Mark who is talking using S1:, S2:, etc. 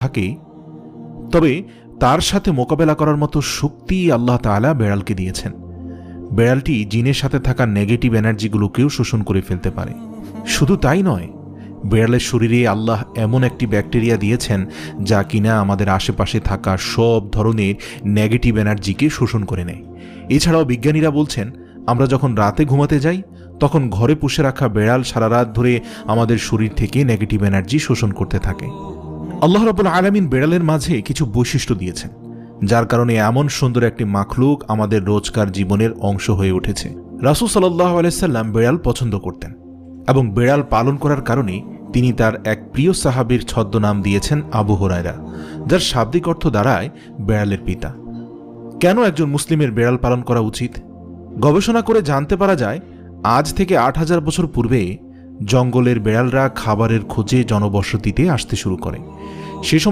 S1: থাকে, তবে তার সাথে মোকাবেলা করার মতো শক্তি আল্লাহ তাআলা বেড়ালকে দিয়েছেন। বেড়ালটি জিনের সাথে থাকা নেগেটিভ এনার্জিগুলোকেও শোষণ করে ফেলতে পারে। শুধু তাই নয়, বেড়ালের শরীরে আল্লাহ এমন একটি ব্যাকটেরিয়া দিয়েছেন যা কিনা আমাদের আশেপাশে থাকা সব ধরনের নেগেটিভ এনার্জিকে শোষণ করে নেয়। এছাড়াও বিজ্ঞানীরা বলছেন, আমরা যখন রাতে ঘুমাতে যাই তখন ঘরে পুষে রাখা বেড়াল সারা রাত ধরে আমাদের শরীর থেকে নেগেটিভ এনার্জি শোষণ করতে থাকে। আল্লাহ রাব্বুল আলামিন বেড়ালের মাঝে কিছু বৈশিষ্ট্য দিয়েছেন, যার কারণে এমন সুন্দর একটি মাখলুক আমাদের রোজকার জীবনের অংশ হয়ে উঠেছে। রাসূল সাল্লাল্লাহু আলাইহি সাল্লাম বেড়াল পছন্দ করতেন এবং বেড়াল পালন করার কারণে তিনি তার এক প্রিয় সাহাবীর ছদ্মনাম দিয়েছেন আবু হুরায়রা, যার শাব্দিক অর্থ দাঁড়ায় বেড়ালের পিতা। কেন একজন মুসলিমের বেড়াল পালন করা উচিত? গবেষণা করে জানতে পারা যায়, আজ থেকে ৮,০০০ বছর পূর্বে জঙ্গলের বেড়ালরা খাবারের খোঁজে জনবসতিতে আসতে শুরু করে। সে সময়